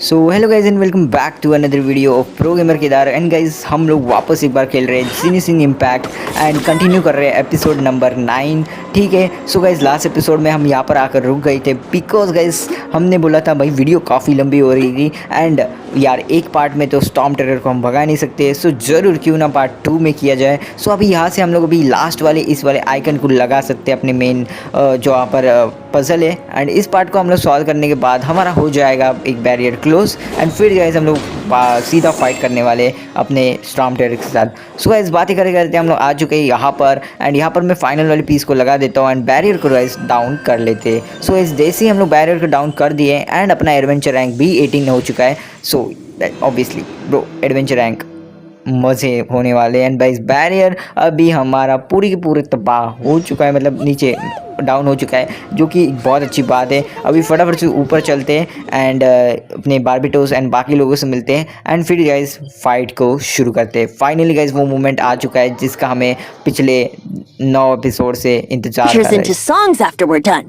So hello guys and welcome back to another video of progamer Kedar. And guys हम लोग वापस एक बार खेल रहे हैं जेनसिन इम्पैक्ट एंड कंटिन्यू कर रहे हैं एपिसोड नंबर 9। ठीक है, सो गाइज लास्ट एपिसोड में हम यहाँ पर आकर रुक गए थे बिकॉज गाइज हमने बोला था भाई वीडियो काफ़ी लंबी हो रही थी एंड यार एक पार्ट में तो स्टॉर्म टेरर को हम भगा नहीं सकते, सो ज़रूर क्यों ना पार्ट 2 में किया जाए। सो अभी यहाँ से हम लोग अभी लास्ट वाले इस वाले आइकन को लगा सकते हैं अपने मेन जो यहाँ पर पजल है। एंड इस पार्ट को हम लोग सॉल्व करने के बाद हमारा हो जाएगा एक बैरियर क्लोज एंड फिर गाइस हम लोग सीधा फाइट करने वाले अपने स्टॉर्म टेरर के साथ। सो गाइस बातें करते करते हम लोग आ चुके हैं यहाँ पर एंड यहाँ पर मैं फाइनल वाली पीस को लगा देता हूँ एंड बैरियर को गाइस डाउन कर लेते। सो इस जैसे ही हम लोग बैरियर को डाउन कर दिए एंड अपना एडवेंचर रैंक भी 18 हो चुका है। So obviously bro adventure rank मज़े होने वाले एंड बाइस बैरियर अभी हमारा पूरी की पूरी तबाह हो चुका है, मतलब नीचे डाउन हो चुका है, जो कि बहुत अच्छी बात है। अभी फटाफट से ऊपर चलते हैं एंड अपने बार्बिटोस एंड बाकी लोगों से मिलते हैं एंड फिर गाइस फाइट को शुरू करते हैं। फाइनली गाइस वो मोमेंट आ चुका है जिसका हमें पिछले 9 एपिसोड से इंतजार कर रहे हैं।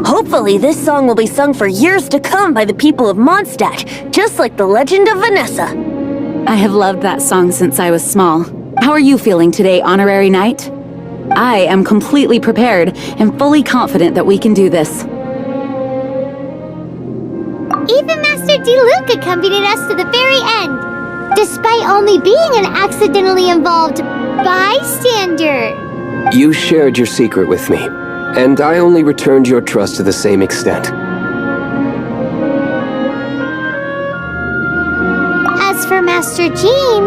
Hopefully this song will be sung for years to come by the people of Mondstadt, just like the legend of Vanessa. I have loved that song since I was small. How are you feeling today, Honorary Knight? I am completely prepared and fully confident that we can do this. Even Master Luke accompanied us to the very end, despite only being an accidentally involved bystander. You shared your secret with me, and I only returned your trust to the same extent. As for Master Jean,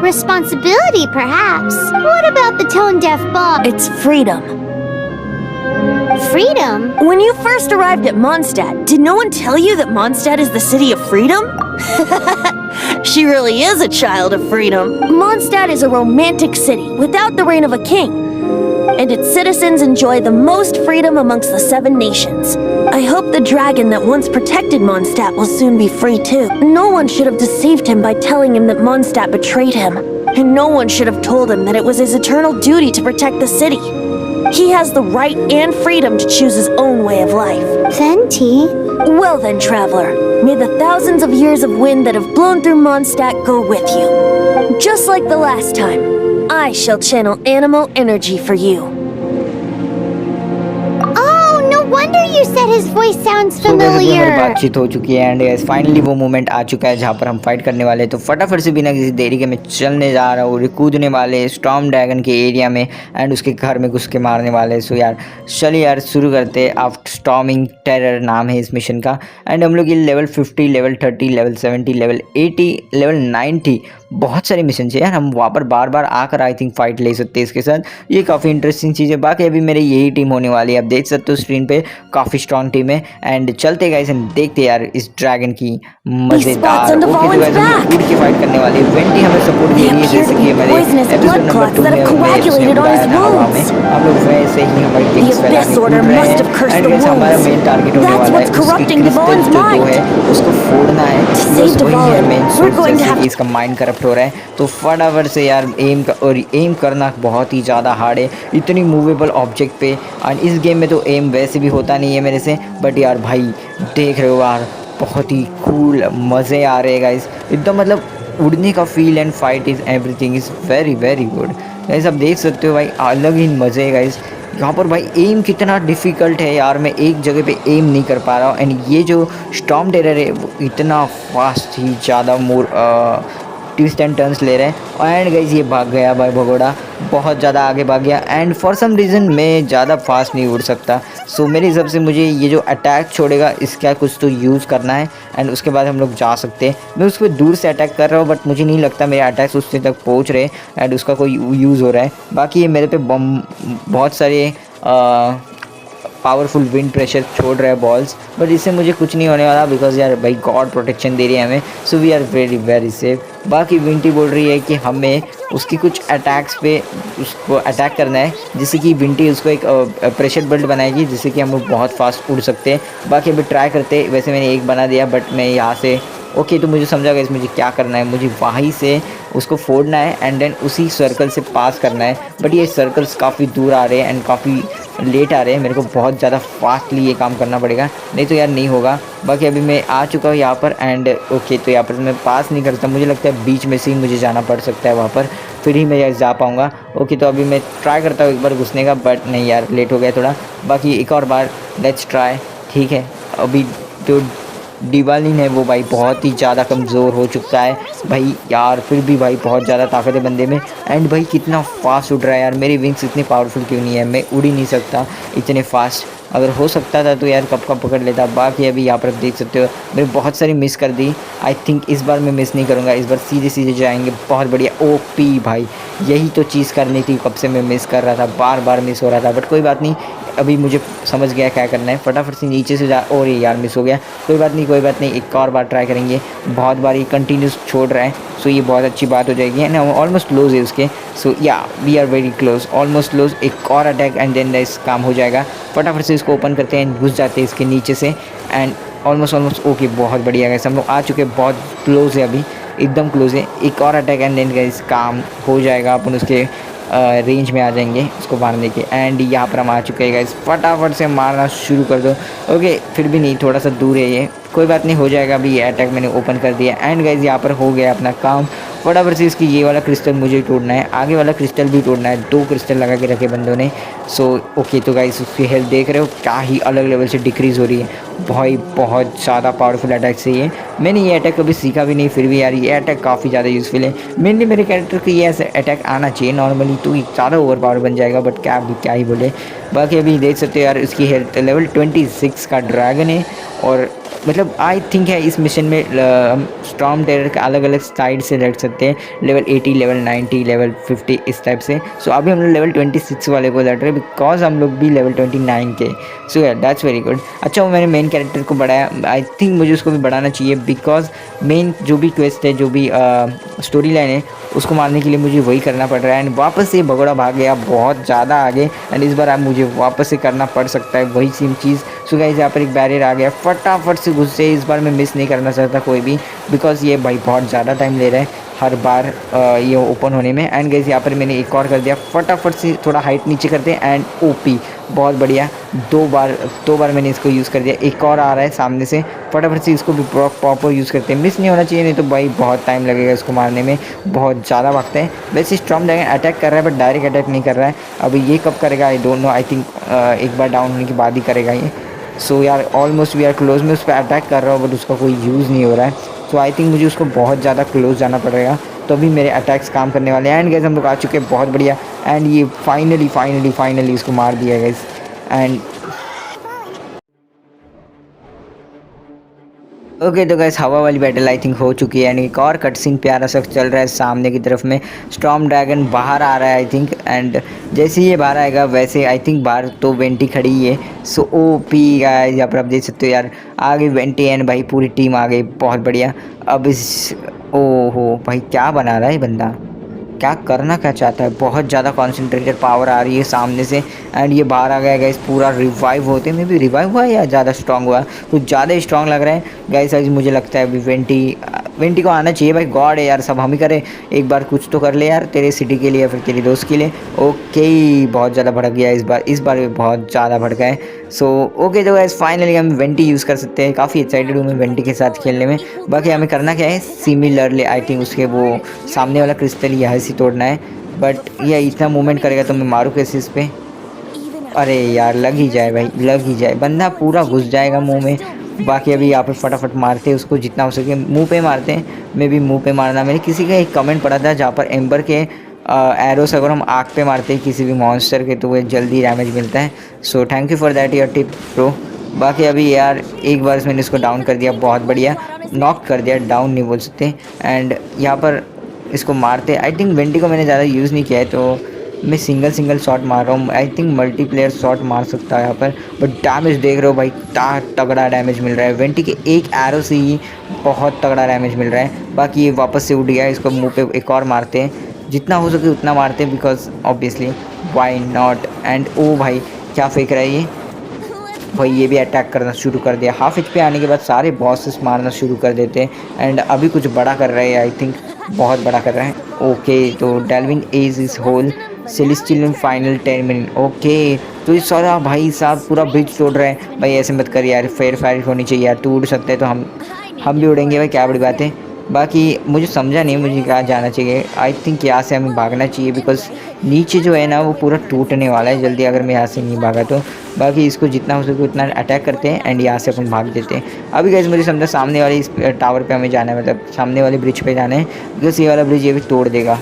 responsibility perhaps. What about the tone-deaf boss? It's freedom. Freedom? When you first arrived at Mondstadt, did no one tell you that Mondstadt is the city of freedom? She really is a child of freedom. Mondstadt is a romantic city without the reign of a king, and its citizens enjoy the most freedom amongst the 7 nations. I hope the dragon that once protected Mondstadt will soon be free too. No one should have deceived him by telling him that Mondstadt betrayed him, and no one should have told him that it was his eternal duty to protect the city. He has the right and freedom to choose his own way of life. Venti? Well then, traveler, may the thousands of years of wind that have blown through Mondstadt go with you. Just like the last time, I shall channel animal energy for you. Oh, no wonder you said his voice sounds familiar. बातचीत हो चुकी है and finally वो moment आ चुका है जहाँ पर हम फाइट करने वाले हैं। तो फटाफट से बिना किसी देरी के मैं चलने जा रहा हूँ, कूदने वाले स्टॉर्म ड्रैगन के एरिया में एंड उसके घर में घुस के मारने वाले। सो यार चलिए यार शुरू करते हैं। आफ्टर स्टॉर्मिंग टेरर नाम है इस मिशन का एंड हम लोग ये level 50, level 30, level 70, level 80, level 90 बहुत सारे मिशन है यार। हम वहाँ पर बार बार आकर आई थिंक फाइट ले सकते हैं इसके साथ, ये काफ़ी इंटरेस्टिंग चीज़ है। बाकी अभी मेरी यही टीम होने वाली है, आप देख सकते हो स्क्रीन पे काफ़ी स्ट्रॉन्ग टीम है एंड चलते गाइस एंड देखते यार इस ड्रैगन की मज़ेदार उड़ के फाइट करने वाली है। वेंटी हमें सपोर्ट दे रही है जैसे कि हमारे एपिसोड नंबर 2 में हम लोग वैसे ही हमारी टीम्स फैलाने कूद रहे हैं एंड गाइस हमारा मेन टारगेट होने वाला है उसकी क्रिस्टल जो है उसको फोड़ना है, बस वही है मेन सोर्स, जैसे कि इसका माइंड करप्ट हो रहा है। तो फटाफट से यार एम करना बहुत ही ज़्यादा हार्ड है इतनी मूवेबल ऑब्जेक्ट पे। और इस गेम में तो एम वैसे भी होता नहीं है मेरे से, बट यार भाई देख रहे हो यार बहुत ही कूल मज़े आ रहे हैं गाइस एकदम, मतलब उड़ने का feel and fight is everything is very very good guys. आप देख सकते हो भाई अलग ही मज़े है गाइस यहाँ पर। भाई एम कितना डिफ़िकल्ट है यार, मैं एक जगह पे एम नहीं कर पा रहा हूँ एंड ये जो स्टॉर्म टेरर है वो इतना फास्ट ही ज़्यादा मोर ट्विस्ट एंड टर्न्स ले रहे हैं एंड गाइस ये भाग गया भाई भगोड़ा, बहुत ज़्यादा आगे भाग गया एंड फॉर सम रीज़न मैं ज़्यादा फास्ट नहीं उड़ सकता। सो मेरे हिसाब से मुझे ये जो अटैक छोड़ेगा इसका कुछ तो यूज़ करना है एंड उसके बाद हम लोग जा सकते हैं। मैं उस पर दूर से अटैक कर रहा हूँ बट मुझे नहीं लगता मेरे अटैक्स उससे तक पहुँच रहे एंड उसका कोई यूज़ हो रहा है। बाकी ये मेरे पे बहुत सारे पावरफुल विंड प्रेशर छोड़ रहा है बॉल्स, बट इससे मुझे कुछ नहीं होने वाला बिकॉज यार भाई गॉड प्रोटेक्शन दे रही है हमें, so we are very very safe. बाकी विंटी बोल रही है कि हमें उसकी कुछ अटैक्स पे उसको अटैक करना है जिससे कि विंटी उसको एक प्रेशर बेल्ट बनाएगी जिससे कि हम लोग बहुत फास्ट उड़ सकते हैं। बाकी अभी ट्राई करते हैं, वैसे मैंने एक बना दिया बट मैं यहाँ से ओके तो मुझे समझा गाइस मुझे क्या करना है, मुझे वहीं से उसको फोड़ना है एंड देन उसी सर्कल से पास करना है। बट ये सर्कल्स काफ़ी दूर आ रहे हैं एंड काफ़ी लेट आ रहे हैं, मेरे को बहुत ज़्यादा फास्टली ये काम करना पड़ेगा, नहीं तो यार नहीं होगा। बाकी अभी मैं आ चुका हूँ यहाँ पर एंड ओके तो यहाँ पर मैं पास नहीं करता, मुझे लगता है बीच में से ही मुझे जाना पड़ सकता है वहाँ पर, फिर ही मैं जा पाऊँगा। ओके तो अभी मैं ट्राई करता हूँ एक बार घुसने का, बट नहीं यार लेट हो गया थोड़ा। बाकी एक और बार लेट्स ट्राई, ठीक है। अभी जो डिवालिन है वो भाई बहुत ही ज़्यादा कमज़ोर हो चुका है भाई यार, फिर भी भाई बहुत ज़्यादा ताकत है बंदे में। एंड भाई कितना फास्ट उड़ रहा है यार, मेरी विंग्स इतनी पावरफुल क्यों नहीं है, मैं उड़ ही नहीं सकता इतने फास्ट, अगर हो सकता था तो यार कब पकड़ लेता। बाकी अभी यहाँ पर आप देख सकते हो मैंने बहुत सारी मिस कर दी, आई थिंक इस बार मैं मिस नहीं करूँगा, इस बार सीधे सीधे जाएंगे। बहुत बढ़िया ओपी भाई, यही तो चीज़ करनी थी, कब से मैं मिस कर रहा था, बार बार मिस हो रहा था, बट कोई बात नहीं, अभी मुझे समझ गया क्या करना है, फटाफट से नीचे से जा। और यार मिस हो गया, कोई बात नहीं कोई बात नहीं, एक और बार ट्राई करेंगे। बहुत बार ये कंटिन्यूस छोड़ रहा है, सो ये बहुत अच्छी बात हो जाएगी एंड ऑलमोस्ट क्लोज है उसके। So yeah we are very close, almost close. एक और अटैक एंड देन इस काम हो जाएगा। फटाफट से इसको ओपन करते हैं, घुस जाते हैं इसके नीचे से एंड ऑलमोस्ट ओके बहुत बढ़िया है, हम लोग आ चुके हैं, बहुत क्लोज है अभी, एकदम क्लोज है। एक और अटैक एंड देन इस काम हो जाएगा, अपन उसके रेंज में आ जाएंगे उसको मारने के। एंड यहाँ पर हम आ चुके हैं गाइस, फटाफट से मारना शुरू कर दो। ओके फिर भी नहीं, थोड़ा सा दूर है ये, कोई बात नहीं हो जाएगा। अभी ये अटैक मैंने ओपन कर दिया एंड गाइस यहाँ पर हो गया अपना काम। फटाफट से इसकी ये वाला क्रिस्टल मुझे तोड़ना है, आगे वाला क्रिस्टल भी तोड़ना है, 2 क्रिस्टल लगा के रखे बंदों ने। सो ओके तो गाइस उसकी हेल्थ देख रहे हो क्या ही अलग लेवल से डिक्रीज़ हो रही है भाई, बहुत ज़्यादा पावरफुल अटैक से ये, मैंने ये अटैक कभी सीखा भी नहीं, फिर भी यार ये अटैक काफ़ी ज़्यादा यूज़फुल है। मेनली मेरे कैरेक्टर को ये ऐसे अटैक आना चाहिए, नॉर्मली तो ज़्यादा ओवर पावर बन जाएगा, बट क्या ही बोले। बाकी अभी देख सकते हो यार इसकी हेल्थ लेवल 26 का ड्रैगन है, और मतलब आई थिंक है इस मिशन में हम स्टॉर्म टेरर के अलग अलग साइड से लड़ सकते हैं, लेवल 80 लेवल 90 लेवल 50 इस टाइप से। सो अभी हम लोग लेवल 26 वाले को लड़ रहे हैं, बिकॉज हम लोग भी लेवल 29 के। सो यार दैट्स वेरी गुड। अच्छा वो मैंने मेन कैरेक्टर को बढ़ाया, आई थिंक मुझे उसको भी बढ़ाना चाहिए, बिकॉज मेन जो भी क्वेस्ट है, जो भी स्टोरी लाइन है, उसको मारने के लिए मुझे वही करना पड़ रहा है। एंड वापस से भगोड़ा भाग गया बहुत ज़्यादा आगे, एंड इस बार अब मुझे वापस से करना पड़ सकता है वही सेम चीज़। सो गाइस यहाँ पर एक बैरियर आ गया, फटाफट से घुसे, इस बार मैं मिस नहीं करना चाहता कोई भी, बिकॉज ये भाई बहुत ज़्यादा टाइम ले रहा है हर बार ये ओपन होने में। एंड गाइस यहाँ पर मैंने एक और कर दिया, फटाफट से थोड़ा हाइट नीचे करते हैं एंड ओपी बहुत बढ़िया, दो बार मैंने इसको यूज़ कर दिया। एक और आ रहा है सामने से, फटाफट से इसको भी प्रॉपर यूज़ करते हैं, मिस नहीं होना चाहिए, नहीं तो भाई बहुत टाइम लगेगा इसको मारने में, बहुत ज़्यादा भागते हैं। वैसे स्टॉर्म ड्रैगन अटैक कर रहा है बट डायरेक्ट अटैक नहीं कर रहा है, अभी ये कब करेगा I don't know, I think एक बार डाउन होने के बाद ही करेगा ये। सो यार ऑलमोस्ट वी आर क्लोज, में उस पर अटैक कर रहा हूँ बट उसका कोई यूज़ नहीं हो रहा है। सो आई थिंक मुझे उसको बहुत ज़्यादा क्लोज जाना पड़ेगा, तो अभी मेरे अटैक्स काम करने वाले हैं। एंड गाइस हम लोग आ चुके हैं, बहुत बढ़िया, एंड ये फाइनली इसको मार दिया गाइस। एंड ओके तो गाइस हवा वाली बैटल आई थिंक हो चुकी है, एंड एक और कट सीन प्यारा सा चल रहा है सामने की तरफ में, स्टॉर्म ड्रैगन बाहर आ रहा है आई थिंक। एंड जैसे ही ये बाहर आएगा वैसे आई थिंक बाहर तो वेंटी खड़ी ही है। सो ओपी गाइस यहाँ पर आप देख सकते हो यार, आगे वेंटी एंड भाई पूरी टीम आ गई, बहुत बढ़िया। अब इस ओहो भाई क्या बना रहा है बंदा, क्या करना क्या चाहता है, बहुत ज़्यादा कॉन्सेंट्रेटेड पावर आ रही है सामने से। एंड ये बाहर आ गया गाइस, पूरा रिवाइव होते में भी रिवाइव हुआ या ज़्यादा स्ट्रॉन्ग हुआ, कुछ ज़्यादा स्ट्रॉन्ग लग रहा है गाइस। आज मुझे लगता है अभी वेंटी को आना चाहिए भाई, गॉड है यार, सब हम ही करें, एक बार कुछ तो कर ले यार तेरे सिटी के लिए या फिर तेरे दोस्त के लिए। ओके बहुत ज़्यादा भड़क गया इस बार भी बहुत ज़्यादा भड़का है। सो ओके तो गाइस फाइनली हम वेंटी यूज़ कर सकते हैं, काफ़ी एक्साइटेड हूँ मैं वेंटी के साथ खेलने में। बाकी हमें करना क्या है, सिमिलरली आई थिंक उसके वो सामने वाला क्रिस्टल यहाँ से तोड़ना है, बट ये इतना मूवमेंट करेगा तो मैं मारूँ कैसे इस पर, अरे यार लग ही जाए भाई, लग ही जाए, बंदा पूरा घुस जाएगा मुंह में। बाकी अभी यहाँ पे फटाफट मारते हैं उसको, जितना हो सके मुंह पे मारते हैं, मैं भी मुंह पे मारना। मैंने किसी का एक कमेंट पढ़ा था जहाँ पर एम्बर के एरोस अगर हम आग पे मारते हैं किसी भी मॉन्स्टर के तो वो जल्दी डैमेज मिलता है। So thank you for that your tip pro. बाकी अभी यार एक बार मैंने इसको डाउन कर दिया, बहुत बढ़िया, नॉक कर दिया, डाउन नहीं बोल सकते। एंड यहाँ पर इसको मारते, आई थिंक वेंटी को मैंने ज़्यादा यूज़ नहीं किया है तो मैं सिंगल शॉट मार रहा हूँ, आई थिंक मल्टीप्लेयर शॉट मार सकता है यहाँ पर, बट डैमेज देख रहे हो भाई, तगड़ा डैमेज मिल रहा है वेंटी के एक एरो से ही, बहुत तगड़ा डैमेज मिल रहा है। बाकी ये वापस से उड़ गया, इसको मुंह पे एक और मारते हैं, जितना हो सके उतना मारते हैं, because obviously why not. And ओ भाई क्या फेंक रहा है ये, भाई ये भी अटैक करना शुरू कर दिया। हाफ एचपी आने के बाद सारे बॉसेस मारना शुरू कर देते हैं एंड अभी कुछ बड़ा कर रहे हैं, आई थिंक बहुत बड़ा कर रहे हैं। ओके तो डेल्विन as is whole celestial final 10 minute. Okay तो ये सारा भाई साहब पूरा ब्रिज तोड़ रहे हैं। भाई ऐसे मत कर यार, फेयर फायर होनी चाहिए यार, तू उड़ सकते हैं तो हम भी उड़ेंगे भाई, क्या बड़ी बात है। बाकी मुझे समझा नहीं मुझे कहाँ जाना चाहिए। आई थिंक यहाँ से हमें भागना चाहिए बिकॉज नीचे जो है ना वो पूरा टूटने वाला है जल्दी अगर मैं यहाँ से नहीं भागा तो। बाकी इसको जितना हो सके उतना अटैक करते हैं एंड यहाँ से अपन भाग देते हैं। अभी गाइस मुझे समझा सामने वाले इस टावर पे हमें जाना है, मतलब सामने वाले ब्रिज पे जाना है बिकॉज ये वाला ब्रिज ये भी तोड़ देगा।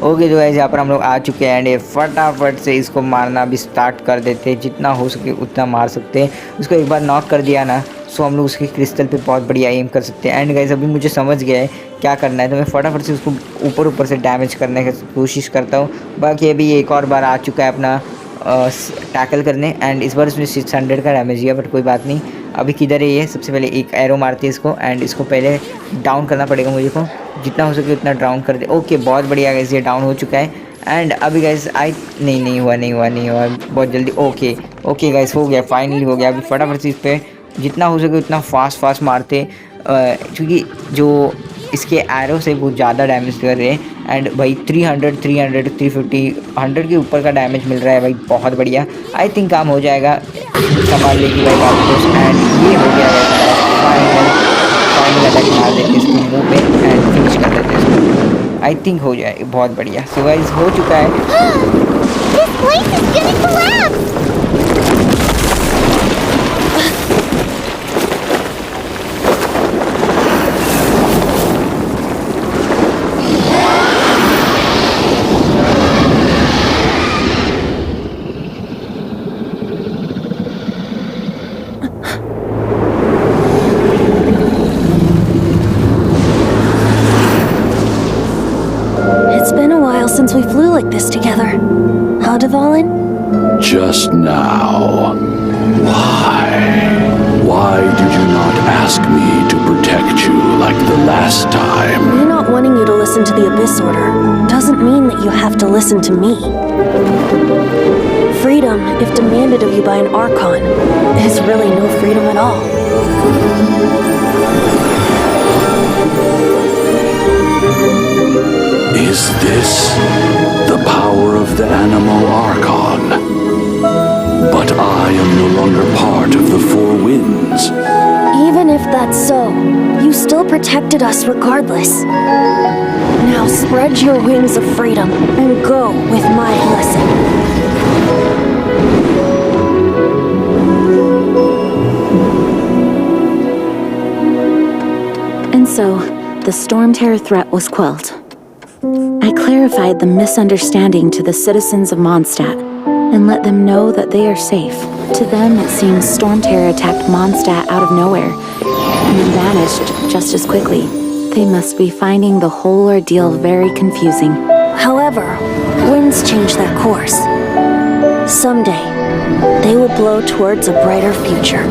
ओके तो गाइस यहाँ पर हम लोग आ चुके हैं एंड ये फटाफट से इसको मारना भी स्टार्ट कर देते हैं, जितना हो सके उतना मार सकते हैं। उसको एक बार नॉक कर दिया ना सो हम लोग उसके क्रिस्टल पे बहुत बढ़िया एम कर सकते हैं। एंड गाइस अभी मुझे समझ गया है क्या करना है, तो मैं फटाफट से उसको ऊपर से डैमेज करने की कोशिश करता हूँ। बाकी अभी एक और बार आ चुका है अपना टैकल करने एंड इस बार उसने 600 का डैमेज दिया, बट कोई बात नहीं। अभी किधर है ये, सबसे पहले एक एरो मारती है इसको एंड इसको पहले डाउन करना पड़ेगा मुझे को, जितना हो सके उतना डाउन कर दे। ओके बहुत बढ़िया गाइस ये डाउन हो चुका है एंड अभी गाइस नहीं हुआ बहुत जल्दी। ओके गाइस हो गया, फाइनली हो गया। अभी फटाफट से इस पर जितना हो सके उतना फास्ट मारते क्योंकि जो इसके एरो से बहुत ज़्यादा डैमेज कर रहे हैं एंड भाई 300 350 100 के ऊपर का डैमेज मिल रहा है भाई, बहुत बढ़िया। आई थिंक काम हो जाएगा, संभाल लेगी भाई बात कुछ। एंड ये हो गया फाइनल अटैक मार देते इसको मुंह पे एंड फिनिश कर देते इसको। आई थिंक हो जाए, बहुत बढ़िया। सो गाइस हो चुका है। Since we flew like this together. Huh, Dvalin? Just now. Why did you not ask me to protect you like the last time? Me not wanting you to listen to the Abyss Order doesn't mean that you have to listen to me. Freedom, if demanded of you by an Archon, is really no freedom at all. Is this the power of the Animo Archon? But I am no longer part of the Four Winds. Even if that's so, you still protected us regardless. Now spread your wings of freedom and go with my blessing. And so, the Storm Terror threat was quelled. I clarified the misunderstanding to the citizens of Mondstadt and let them know that they are safe. To them, it seems Storm Terror attacked Mondstadt out of nowhere and then vanished just as quickly. They must be finding the whole ordeal very confusing. However, winds change their course. Someday, they will blow towards a brighter future.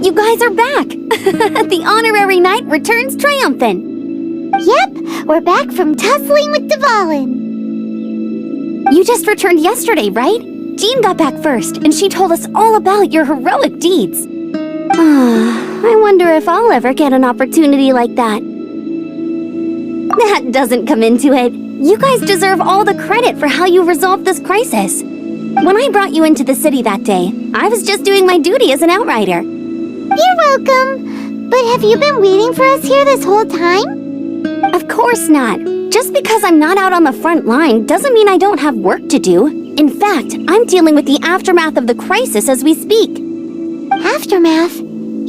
You guys are back! The honorary knight returns triumphant! Yep, we're back from tussling with Dvalin. You just returned yesterday, right? Jean got back first, and she told us all about your heroic deeds. I wonder if I'll ever get an opportunity like that. That doesn't come into it. You guys deserve all the credit for how you resolved this crisis. When I brought you into the city that day, I was just doing my duty as an outrider. You're welcome. But have you been waiting for us here this whole time? Of course not. Just because I'm not out on the front line doesn't mean I don't have work to do. In fact, I'm dealing with the aftermath of the crisis as we speak. Aftermath?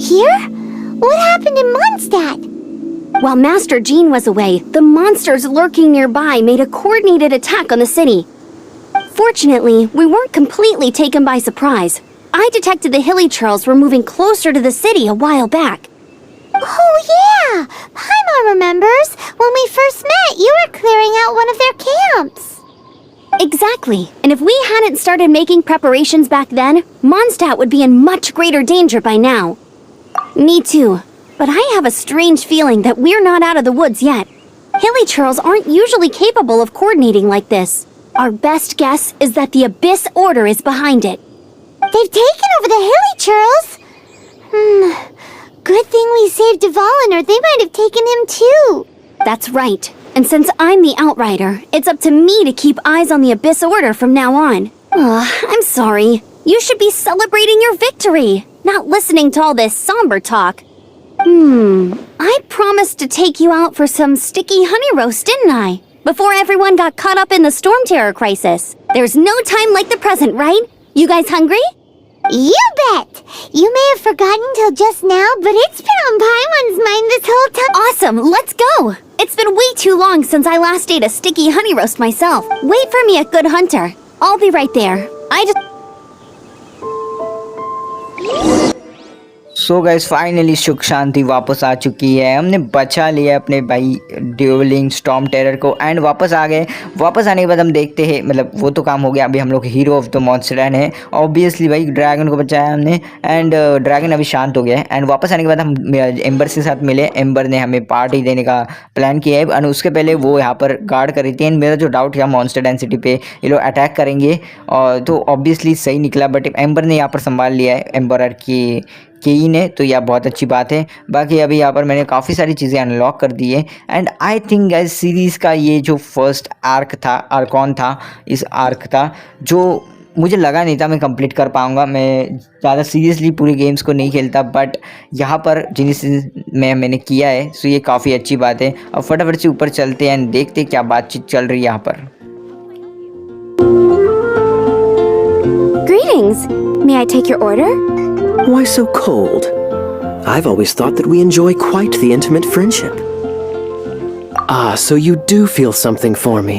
Here? What happened in Mondstadt? While Master Jean was away, the monsters lurking nearby made a coordinated attack on the city. Fortunately, we weren't completely taken by surprise. I detected the hilly churls were moving closer to the city a while back. Oh yeah! Paimon remembers. When we first met, you were clearing out one of their camps. Exactly. And if we hadn't started making preparations back then, Mondstadt would be in much greater danger by now. Me too. But I have a strange feeling that we're not out of the woods yet. Hilly churls aren't usually capable of coordinating like this. Our best guess is that the Abyss Order is behind it. They've taken over the hilly churls. Good thing we saved Dvalin, or they might have taken him too. That's right. And since I'm the Outrider, it's up to me to keep eyes on the Abyss Order from now on. I'm sorry. You should be celebrating your victory, not listening to all this somber talk. I promised to take you out for some sticky honey roast, didn't I? Before everyone got caught up in the storm terror crisis. There's no time like the present, right? You guys hungry? You bet! You may have forgotten till just now, but it's been on Paimon's mind this whole time. Awesome, let's go! It's been way too long since I last ate a sticky honey roast myself. Wait for me at Good Hunter. I'll be right there. So guys finally सुख शांति वापस आ चुकी है। हमने बचा लिया अपने भाई duelling storm terror को एंड वापस आ गए। वापस आने के बाद हम देखते हैं, मतलब वो तो काम हो गया, अभी हम लोग हीरो ऑफ द मॉन्स्टर है ऑब्वियसली भाई। ड्रैगन को बचाया हमने एंड ड्रैगन अभी शांत हो गया है। एंड वापस आने के बाद हम एम्बर के साथ मिले। एम्बर ने हमें पार्टी देने का प्लान किया है एंड उसके पहले वो यहाँ पर गार्ड कर रही थी। एंड मेरा जो डाउट था मॉन्स्टर डेंसिटी पे ये लोग अटैक करेंगे और तो ऑब्वियसली सही निकला, बट एम्बर ने यहाँ पर संभाल लिया है एम्बर की केई ने, तो यह बहुत अच्छी बात है। बाकी अभी यहाँ पर मैंने काफ़ी सारी चीज़ें अनलॉक कर दी है and I think guys series का ये जो फर्स्ट आर्क था, आर्कॉन था, इस आर्क था जो मुझे लगा नहीं था मैं कंप्लीट कर पाऊँगा। मैं ज़्यादा सीरियसली पूरे गेम्स को नहीं खेलता, बट यहाँ पर जिनिस में मैंने किया है सो ये काफ़ी अच्छी बात है। अब फटाफट से ऊपर चलते हैं एंड देखते क्या बातचीत चल रही है यहाँ पर। Greetings. May I take your order? Why so cold? I've always thought that we enjoy quite the intimate friendship. Ah, so you do feel something for me.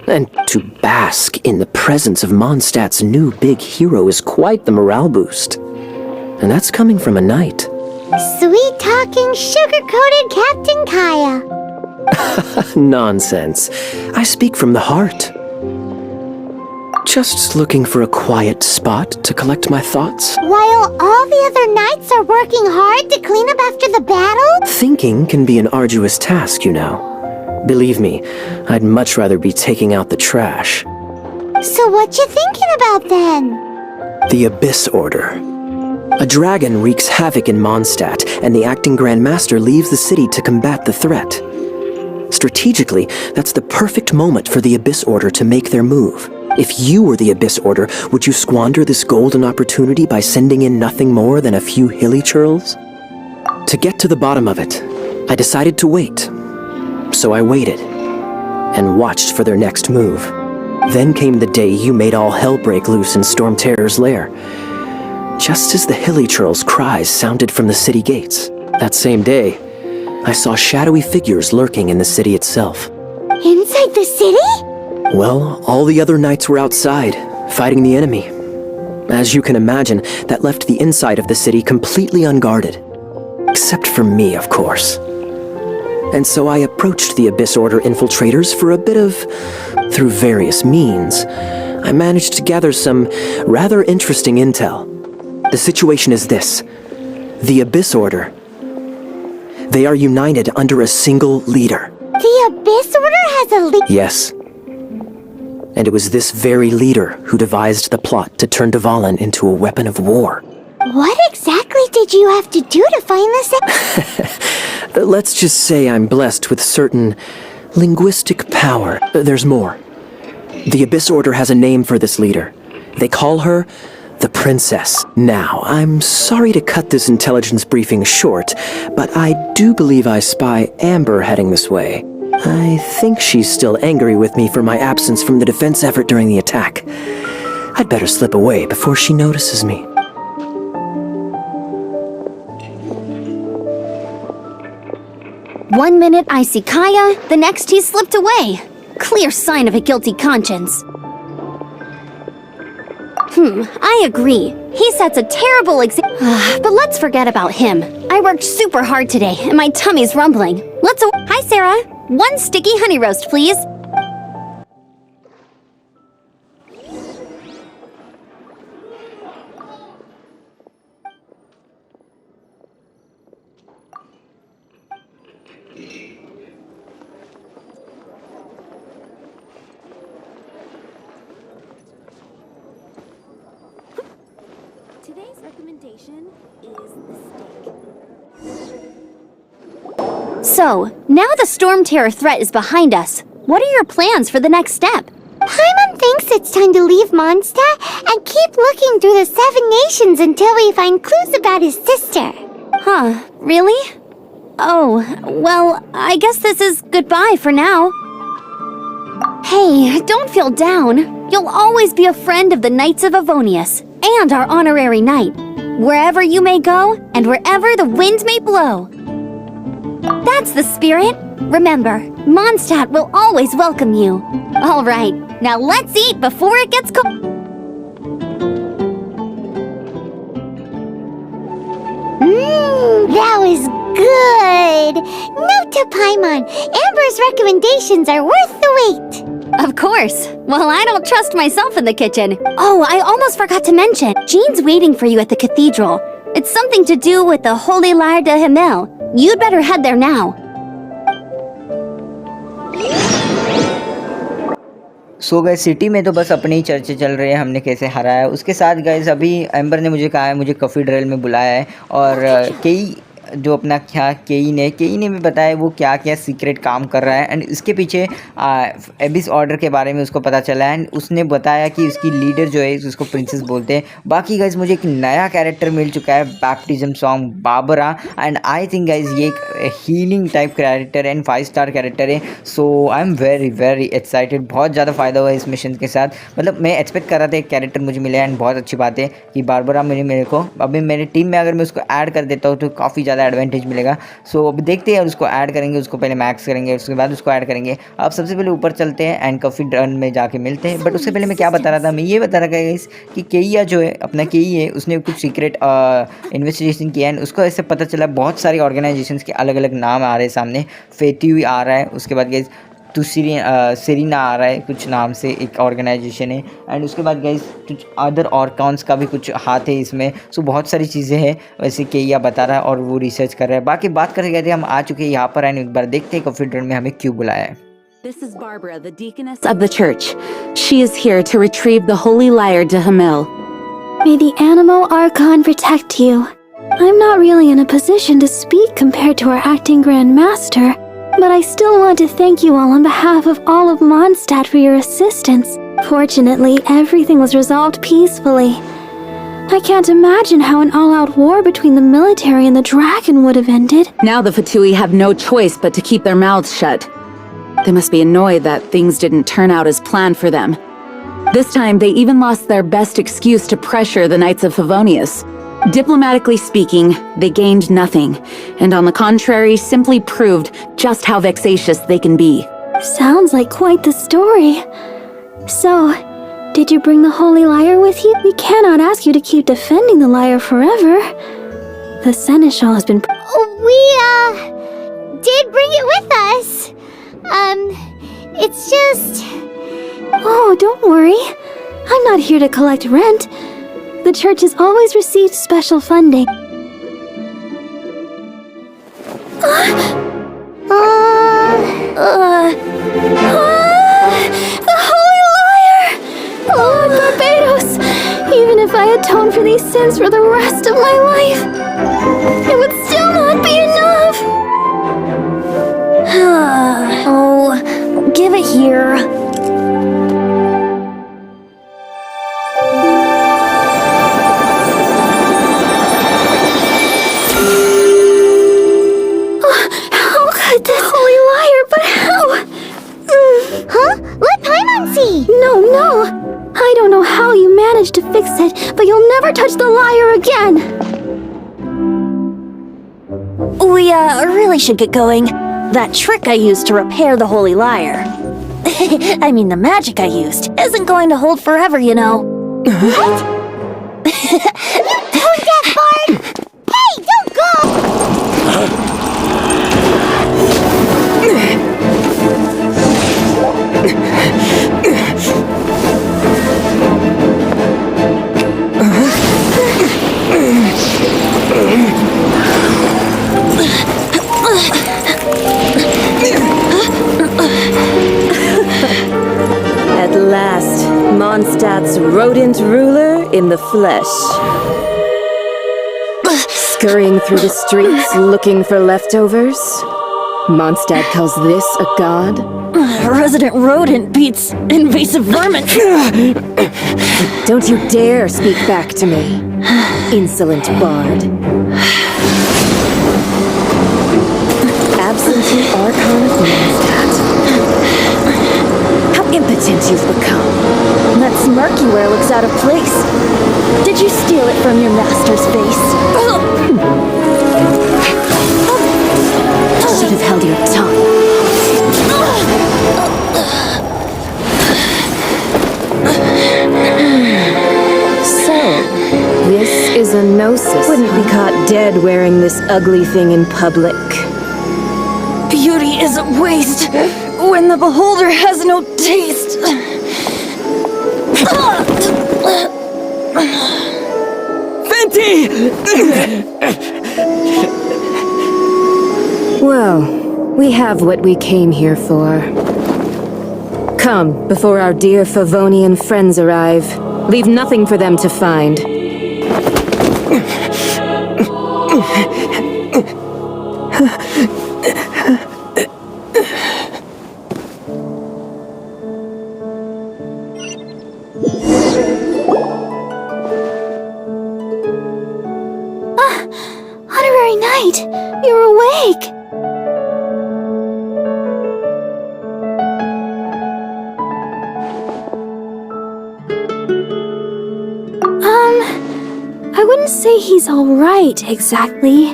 And to bask in the presence of Mondstadt's new big hero is quite the morale boost. And that's coming from a knight. Sweet-talking, sugar-coated Captain KEYA. Nonsense. I speak from the heart. Just looking for a quiet spot to collect my thoughts. While all the other knights are working hard to clean up after the battle? Thinking can be an arduous task, you know. Believe me, I'd much rather be taking out the trash. So what you thinking about then? The Abyss Order. A dragon wreaks havoc in Mondstadt, and the acting Grand Master leaves the city to combat the threat. Strategically, that's the perfect moment for the Abyss Order to make their move. If you were the Abyss Order, would you squander this golden opportunity by sending in nothing more than a few hilly churls? To get to the bottom of it, I decided to wait. So I waited, and watched for their next move. Then came the day you made all hell break loose in Storm Terror's lair. Just as the hilly churls' cries sounded from the city gates. That same day, I saw shadowy figures lurking in the city itself. Inside the city? Well, all the other knights were outside, fighting the enemy. As you can imagine, that left the inside of the city completely unguarded. Except for me, of course. And so I approached the Abyss Order infiltrators for a bit of... Through various means, I managed to gather some rather interesting intel. The situation is this. The Abyss Order. They are united under a single leader. The Abyss Order has a leader? Yes. And it was this very leader who devised the plot to turn Dvalin into a weapon of war. What exactly did you have to do to find this out? Let's just say I'm blessed with certain linguistic power. There's more. The Abyss Order has a name for this leader. They call her the Princess. Now, I'm sorry to cut this intelligence briefing short, but I do believe I spy Amber heading this way. I think she's still angry with me for my absence from the defense effort during the attack. I'd better slip away before she notices me. One minute I see KEYA, the next he slipped away. Clear sign of a guilty conscience. I agree. He sets a terrible example. But let's forget about him. I worked super hard today, and my tummy's rumbling. Hi, Sarah. 1 sticky honey roast, please. Today's recommendation is the steak. So, now the storm terror threat is behind us. What are your plans for the next step? Paimon thinks it's time to leave Mondstadt and keep looking through the 7 nations until we find clues about his sister. Huh, really? Oh, well, I guess this is goodbye for now. Hey, don't feel down. You'll always be a friend of the Knights of Avonius and our honorary knight. Wherever you may go and wherever the wind may blow. That's the spirit. Remember, Mondstadt will always welcome you. All right, now let's eat before it gets cold. That was good. Note to Paimon, Amber's recommendations are worth the wait. Of course. Well, I don't trust myself in the kitchen. Oh, I almost forgot to mention. Jean's waiting for you at the cathedral. It's something to do with the Holy Lyre de Himmel. You'd better head there now. सो गए city में तो बस अपनी ही चर्चे चल रही है, हमने कैसे हराया। उसके साथ गाइस अभी एम्बर ने मुझे कहा है, मुझे कॉफ़ी ड्रिल में बुलाया है और कई जो अपना क्या केई ने भी बताया वो क्या क्या सीक्रेट काम कर रहा है एंड इसके पीछे एबिस ऑर्डर के बारे में उसको पता चला है एंड उसने बताया कि उसकी लीडर जो है उसको प्रिंसेस बोलते हैं। बाकी गाइज मुझे एक नया कैरेक्टर मिल चुका है, baptism song Barbara, and I think guys ये एक healing type character and 5 star character है। So I am very very excited. बहुत ज़्यादा फ़ायदा हुआ इस मिशन के साथ, मतलब मैं एक्सपेक्ट कर रहा था एक कैरेक्टर मुझे मिला एंड बहुत अच्छी बात है कि बारबरा मेरे को अभी मेरे टीम में अगर मैं उसको ऐड कर देता हूँ तो काफ़ी ज़्यादा एडवांटेज मिलेगा। सो अब देखते हैं, उसको ऐड करेंगे, उसको पहले मैक्स करेंगे उसके बाद उसको ऐड करेंगे। अब सबसे पहले ऊपर चलते हैं एंड कॉफ़ी रन में जाके मिलते हैं। बट उससे पहले मैं क्या बता रहा था, मैं ये बता रहा था गाइस कि केईया जो है अपना केई है उसने कुछ सीक्रेट इन्वेस्टिगेशन किया है। उसको ऐसे पता चला बहुत सारी ऑर्गेनाइजेशंस के अलग अलग नाम आ रहे हैं सामने। फेट्यू आ रहा है, उसके बाद गाइस सेरिना आ रहा है कुछ नाम से एक ऑर्गेनाइजेशन है एंड उसके बाद गाइस कुछ अदर ऑर्कान्स का भी कुछ हाथ है इसमें। सो बहुत सारी चीज़ें हैं वैसे केईया बता रहा है और वो रिसर्च कर रहा है। बाकी बात करते गए थे, हम आ चुके हैं यहाँ पर एंड एक बार देखते हैं कॉफ़ी ड्रिल में हमें क्यों बुलाया है। This is Barbara, the deaconess of the church. She is here to retrieve the Holy Lyre de Himmel. May the Animo Archon protect you. I'm not really in a position to speak compared to our acting Grand Master, but I still want to thank you all on behalf of all of Mondstadt for your assistance. Fortunately, everything was resolved peacefully. I can't imagine how an all-out war between the military and the dragon would have ended. Now the Fatui have no choice but to keep their mouths shut. They must be annoyed that things didn't turn out as planned for them. This time, they even lost their best excuse to pressure the Knights of Favonius. Diplomatically speaking, they gained nothing, and on the contrary, simply proved just how vexatious they can be. Sounds like quite the story. So, did you bring the Holy Lyre with you? We cannot ask you to keep defending the Lyre forever. The Seneschal has been... We, did bring it with us. It's just... Oh, don't worry. I'm not here to collect rent. The church has always received special funding. The Holy Lyre! Lord Barbados! Even if I atone for these sins for the rest of my life, it would still not be enough! Oh, give it here. No! I don't know how you managed to fix it, but you'll never touch the lyre again! We, really should get going. That trick I used to repair the Holy Lyre. I mean, the magic I used isn't going to hold forever, you know. What? You tone deaf bard! Hey, don't go! At last, Mondstadt's rodent ruler in the flesh. Scurrying through the streets looking for leftovers? Mondstadt calls this a god? Resident rodent beats invasive vermin. Don't you dare speak back to me, insolent bard. Absentee Archon of Mondstadt. How impotent you've become. That smirk you wear looks out of place. Did you steal it from your master's face? Should have held your tongue. So, this is a gnosis. Wouldn't be caught dead wearing this ugly thing in public. Beauty is a waste when the beholder has no taste. Well, we have what we came here for. Come, before our dear Favonian friends arrive. Leave nothing for them to find. Honorary Knight, you're awake! I wouldn't say he's alright, exactly.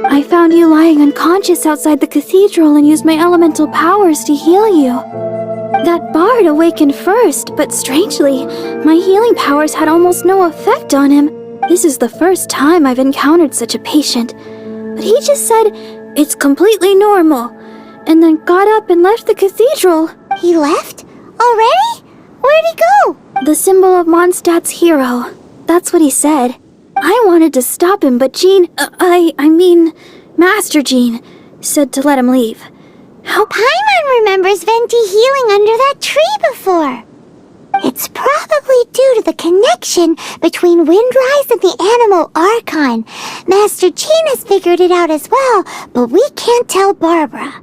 I found you lying unconscious outside the cathedral and used my elemental powers to heal you. That bard awakened first, but strangely, my healing powers had almost no effect on him. This is the first time I've encountered such a patient. But he just said, it's completely normal, and then got up and left the cathedral. He left? Already? Where'd he go? The symbol of Mondstadt's hero. That's what he said. I wanted to stop him, but Master Jean, said to let him leave. How Paimon remembers Venti healing under that tree before. It's probably due to the connection between Windrise and the Animal Archon. Master Jean has figured it out as well, but we can't tell Barbara.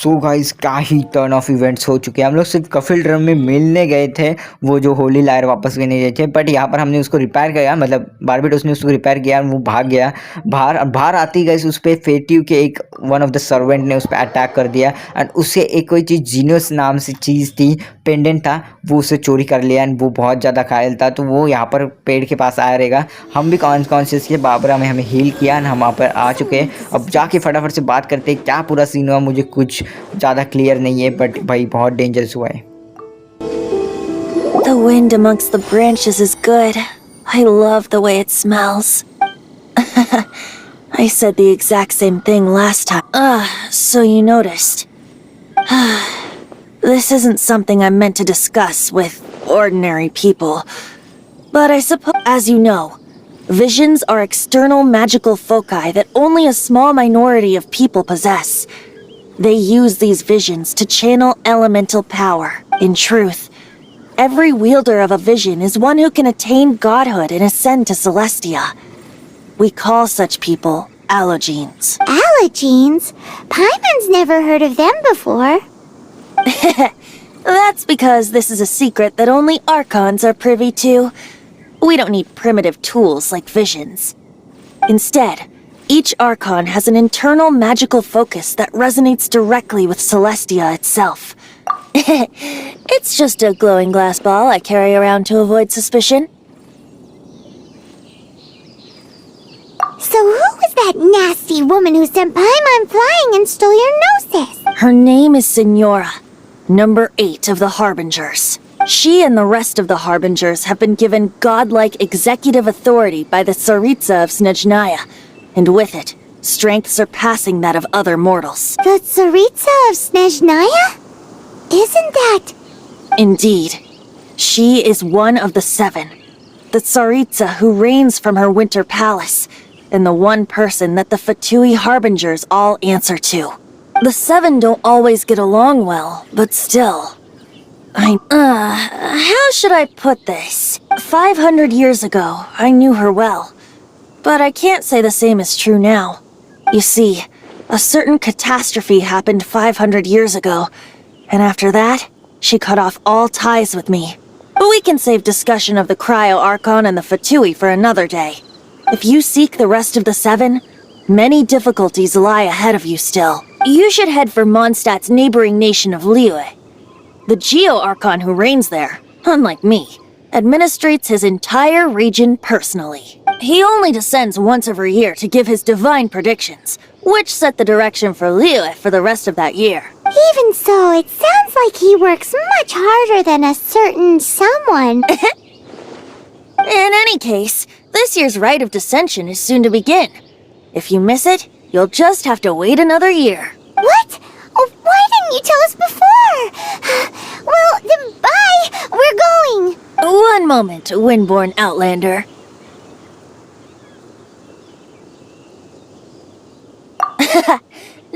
So guys क्या ही turn off events हो चुके हैं। हम लोग सिर्फ Kafeel drum में मिलने गए थे, वो जो होली लायर वापस लेने गए थे, बट यहाँ पर हमने उसको रिपेयर किया, मतलब बारबेटोस ने उसको रिपेयर किया, वो भाग गया बाहर आती गई। उस पर फेटिव के एक वन ऑफ द सर्वेंट ने उस पर अटैक कर दिया एंड उससे एक कोई चीज़ जीनियस नाम से चीज़ थी, पेंडेंट था, वो उसे चोरी कर लिया एंड वो बहुत ज़्यादा घायल था। तो वो यहाँ पर पेड़ के पास आया रहेगा। हम भी कॉन्शियस के बाबरा में हमें हील किया एंड हम वहाँ पर आ चुके हैं। अब जाके फटाफट से बात करते हैं क्या पूरा सीन हुआ, मुझे कुछ ज़्यादा क्लियर नहीं है, बट भाई बहुत डेंजरस हुआ है। The wind amongst the branches is good. I love the way it smells. I said the exact same thing last time. So you noticed. This isn't something I'm meant to discuss with ordinary people. But I suppose, as you know, visions are external magical foci that only a small minority of people possess. They use these visions to channel elemental power. In truth, every wielder of a vision is one who can attain godhood and ascend to Celestia. We call such people lJEANs. lJEANs? Paimon's never heard of them before. That's because this is a secret that only Archons are privy to. We don't need primitive tools like visions. Instead, each Archon has an internal magical focus that resonates directly with Celestia itself. It's just a glowing glass ball I carry around to avoid suspicion. So who was that nasty woman who sent Paimon flying and stole your gnosis? Her name is Signora. number 8 of the Harbingers. She and the rest of the Harbingers have been given godlike executive authority by the Tsaritsa of Snezhnaya, and with it, strength surpassing that of other mortals. The Tsaritsa of Snezhnaya? Isn't that... Indeed. She is one of the 7. The Tsaritsa who reigns from her winter palace, and the one person that the Fatui Harbingers all answer to. The 7 don't always get along well, but still... how should I put this? 500 years ago, I knew her well. But I can't say the same is true now. You see, a certain catastrophe happened 500 years ago, and after that, she cut off all ties with me. But we can save discussion of the Cryo Archon and the Fatui for another day. If you seek the rest of the 7, many difficulties lie ahead of you still. You should head for Mondstadt's neighboring nation of LIER. The Geo-Archon who reigns there, unlike me, administrates his entire region personally. He only descends once every year to give his divine predictions, which set the direction for LIER for the rest of that year. Even so, it sounds like he works much harder than a certain someone. In any case, this year's Rite of Descension is soon to begin. If you miss it, you'll just have to wait another year. What? Oh, why didn't you tell us before? Well, then bye! We're going! One moment, Windborn Outlander.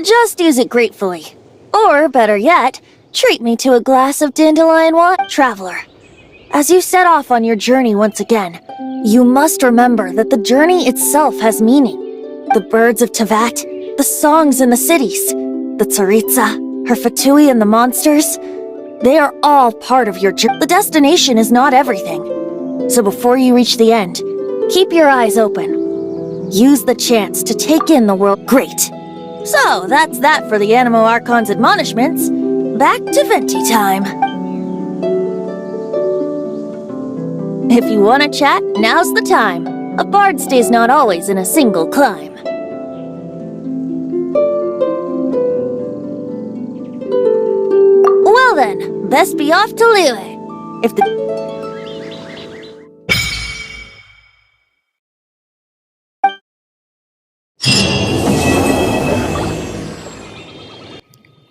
Just use it gratefully. Or, better yet, treat me to a glass of dandelion water. Traveler, as you set off on your journey once again, you must remember that the journey itself has meaning. The birds of Tevat, the songs in the cities, the Tsaritsa, her Fatui and the monsters, they are all part of your journey. The destination is not everything. So before you reach the end, keep your eyes open. Use the chance to take in the world. Great. So, that's that for the Anemo Archon's admonishments. Back to Venti time. If you want to chat, now's the time. A bard stays not always in a single clime. Well then, best be off to LIER. If the...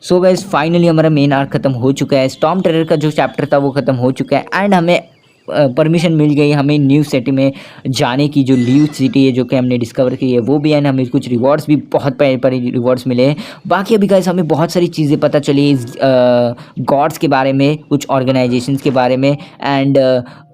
so guys finally हमारा main arc खत्म हो चुका है। Storm terror का जो chapter था वो खत्म हो चुका है एंड हमें परमिशन मिल गई हमें न्यू सिटी में जाने की। जो न्यू सिटी है जो कि हमने डिस्कवर की है वो भी है, हमें कुछ रिवॉर्ड्स भी बहुत बड़े रिवॉर्ड्स मिले हैं। बाकी अभी गाइस हमें बहुत सारी चीज़ें पता चली इस गॉड्स के बारे में, कुछ ऑर्गेनाइजेशंस के बारे में एंड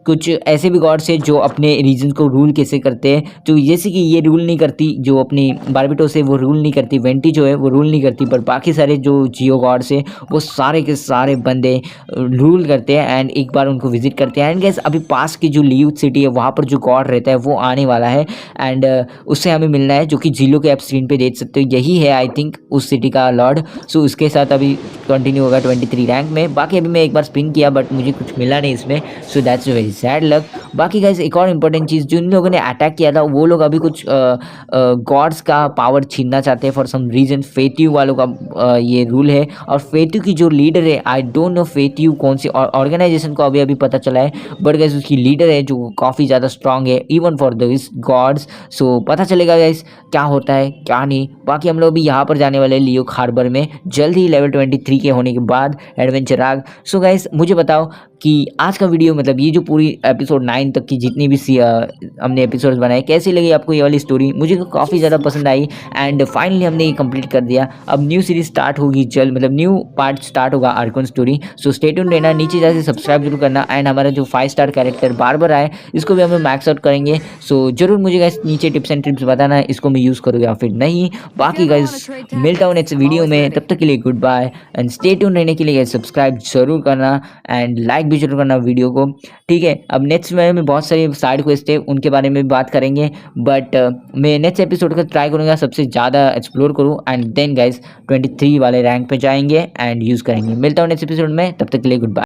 कुछ ऐसे भी गॉड्स हैं जो अपने रीजन को रूल कैसे करते हैं। तो जैसे कि ये रूल नहीं करती, जो अपनी बारबिटोस है वो रूल नहीं करती, वेंटी जो है वो रूल नहीं करती, पर बाकी सारे जो जियो गॉड्स हैं वो सारे के सारे बंदे रूल करते हैं एंड एक बार उनको विजिट करते हैं। एंड गैस अभी पास की जो लीव सिटी है वहाँ पर जो गॉड रहता है वो आने वाला है एंड उससे हमें मिलना है, जो कि जिलो के आप स्क्रीन पर देख सकते हो। यही है आई थिंक उस सिटी का लॉर्ड। सो उसके साथ अभी कंटिन्यू होगा 23 रैंक में। बाकी अभी मैं एक बार स्पिन किया बट मुझे कुछ मिला नहीं इसमें, so that's very sad luck. बाकी गाइस एक और इम्पोर्टेंट चीज़, जिन लोगों ने अटैक किया था वो लोग अभी कुछ गॉड्स का पावर छीनना चाहते हैं फॉर सम रीजन। फेट्यू वालों का ये रूल है और फेट्यू की जो लीडर है, आई डोंट नो फेट्यू कौन सी ऑर्गेनाइजेशन को अभी पता चला है, बट गाइस उसकी लीडर है जो काफ़ी ज़्यादा स्ट्रांग है इवन फॉर दिस गॉड्स। सो पता चलेगा गाइस क्या होता है क्या नहीं। बाकी हम लोग भी यहाँ पर जाने वाले लियो हार्बर में जल्द ही लेवल 23 के होने के बाद एडवेंचर आर्क। सो गाइस मुझे बताओ कि आज का वीडियो मतलब ये जो पूरी एपिसोड 9 तक की जितनी भी हमने एपिसोड्स बनाए कैसी लगी आपको ये वाली स्टोरी? मुझे तो काफ़ी ज़्यादा पसंद आई एंड फाइनली हमने ये कंप्लीट कर दिया। अब न्यू सीरीज स्टार्ट होगी जल्द, मतलब न्यू पार्ट स्टार्ट होगा Arkan story. So stay tune रहना, नीचे जाके सब्सक्राइब जरूर करना एंड हमारा जो 5 स्टार कैरेक्टर बार आए इसको भी हम मैक्स आउट करेंगे। सो जरूर मुझे गाइस नीचे टिप्स एंड ट्रिप्स बताना है इसको मैं यूज़ करूँगा या फिर नहीं। बाकी गाइस मिलता हूँ नेक्स्ट वीडियो में, तब तक के लिए goodbye and stay tune रहने के लिए सब्सक्राइब जरूर करना एंड लाइक भी जरूर करना वीडियो को, ठीक है। अब नेक्स्ट में बहुत सारी साइड क्वेस्ट है उनके बारे में बात करेंगे, बट मैं नेक्स्ट एपिसोड का ट्राई करूँगा सबसे ज़्यादा एक्सप्लोर करूँ एंड देन गाइस 23 वाले रैंक पे जाएंगे एंड यूज़ करेंगे। मिलता हूँ नेक्स्ट एपिसोड में, तब तक के लिए गुड बाय।